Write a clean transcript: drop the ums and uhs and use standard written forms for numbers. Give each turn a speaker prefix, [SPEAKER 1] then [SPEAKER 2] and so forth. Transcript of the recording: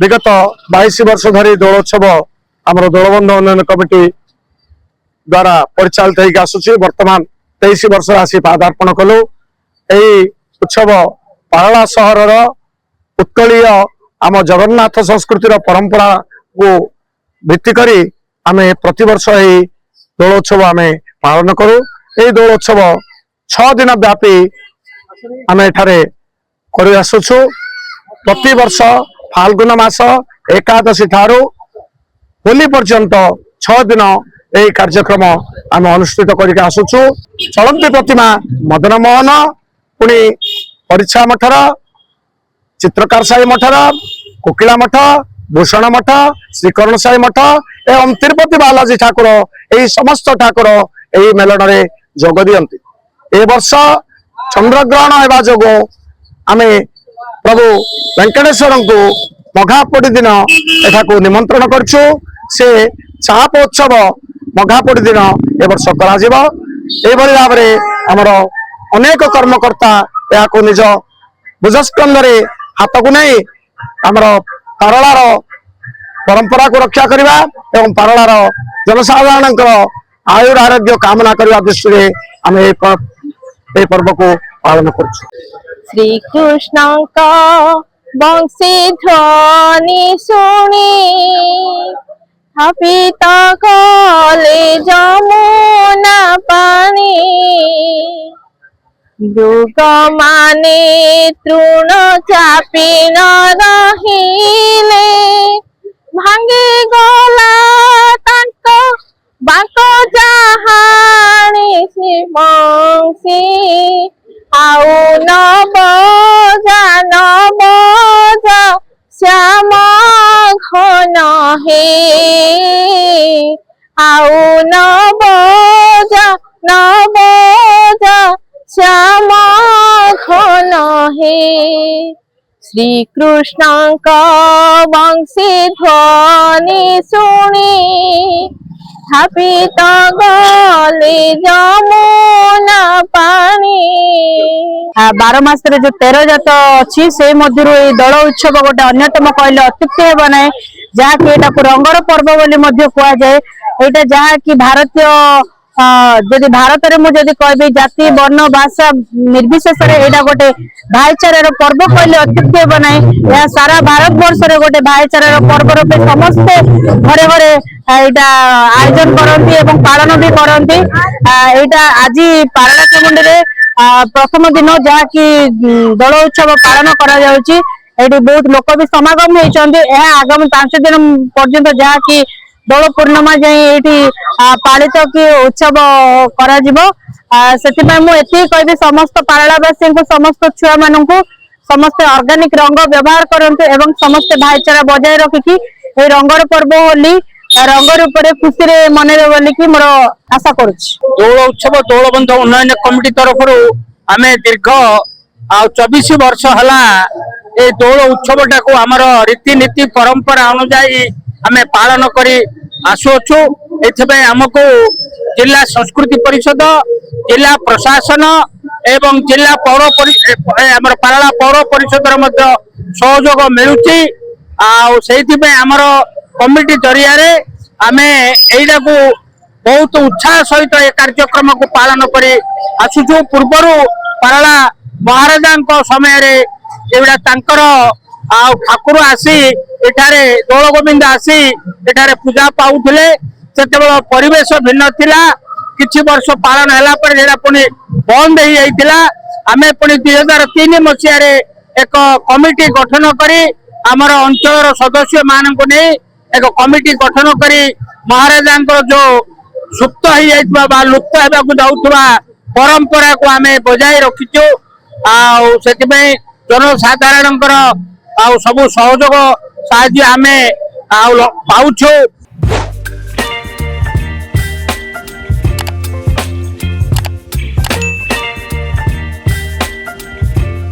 [SPEAKER 1] विगत 22 वर्ष धरी दोलोत्सव आमर दोलबंध उन्नयन कमिटी द्वारा परिचालित होकर आसुची। वर्तमान 23 वर्ष आसी पादार्पण कलु। यही उत्सव पारला सहर उत्कलीय आम जगन्नाथ संस्कृतिर परंपरा को भित्ति करी आमे प्रतिवर्ष यही दोलोत्सव आमे पालन करू। यही दोलोत्सव 6 दिन व्यापी आमे एठारे करि आसुछु। प्रति वर्ष फाल्गुन मास एकादशी ठारू होली पर्यंत 6 दिन यही कार्यक्रम आम अनुष्ठित करके आसुछु। चलंती प्रतिमा मदन मोहन पुणी परीक्षा मठर चित्रकार साई मठर कोकिला मठ भूषण मठ श्रीकरण साई मठ एवं तिरुपति बालाजी ठाकुर यही समस्त ठाकुर यही मेलन में जोग दियंती। ए वर्ष चंद्रग्रहण होगा जो आमे प्रभु वेंकटेश्वर को मघापोड़ी दिन एठा निमंत्रण करछु। से चाप उत्सव मघापोड़ी दिन ए वर्ष करा भाव में आमर अनेक कर्मकर्ता या निज भुजस्कंधे हाथ को नहीं आमर पारलार परंपरा को रक्षा करवा एवं पारलार जनसाधारण आयुर आरोग्य कामना करने दृष्टि आम पर्व को पालन कर।
[SPEAKER 2] श्री कृष्ण का बंशी ध्वनि सुनी हपिता कले जमुना पानी दुर्ग माने तृण चापी न रहिले भांगे गला तांको बाको जहानी से बंशी आउ नब श्याम घन हे आउ नब श्याम घन हे श्री कृष्ण का बंशी ध्वनि सुनी स्थापित गले जमुना पानी। 12 मास जो 13 जात अच्छी से मध्य दल उत्सव गोटे अन्यतम कहले अत्युक्ति हे ना जहाँकि रंगर पर्व बोली कह जाए। यहाँ जहाँकि भारतीय जदि भारत में मुझे कहबी जाति वर्ण भाषा निर्विशेष यहाँ गोटे भाईचार पर्व कहले अत्युक्ति हे ना। यह सारा भारत वर्ष रे गोटे भाईचार पर्व रूपे समस्ते घरे घरे यहाँ आयोजन करती एवं पालन भी करती। यहाँ आज पारलाखेमुंडी रे प्रथम दिन जहाँकि दल उत्सव पालन कर बहुत लोक भी समागम होती। आगामी 5 दिन पर्यंत जहाँकि दोल पूर्णिमा जाए पालित कि उत्सव करा कहबी समस्त पारलावासी को समस्त छुआ मान समस्त ऑर्गेनिक रंग व्यवहार करते एवं समस्त भाईचारा बजाय रखिकी ये रंगर पर्व होली रंग रूप खुशी रे मनइबे बोली कि मोर आशा करुछि।
[SPEAKER 3] दौड़ उत्सव दौलबंध उन्नयन कमिटी तरफ आम दीर्घ 24 वर्ष है ये दौड़ उत्सव टाक आमर रीतिनीति परंपरा अनुजाई आम पालन कर आसुचु। आमको जिला संस्कृति परिषद जिला प्रशासन एवं जिला पौर आमर पारला पौर परिषद सहयोग मिलुची। आमर कमिटी जरिया रे आमे एइडा को बहुत उत्साह सहित ए कार्यक्रम को पालन करी आसुचु। पूर्वर पारला महाराजा समय रे एइडा तांकर ठाकुर आसी एठारे दोल गोविंद आसी एठारे पूजा पाउथिले। सेतेबेला परिवेश भिन्न थिला। किछि वर्ष पालन हैला पर जेडा पुनी बंद हे जाइतिला। आमे पुनी 2003 मसिया रे एक कमिटी गठन करी आमर अंचल सदस्य मान को नहीं एक कमिटी गठन करी महाराजा जो सुप्त हो लुप्त होगा परंपरा को आम बजाय रखीचु। से जनसाधारण सब सहयोग साहाय्य आम पाउछु।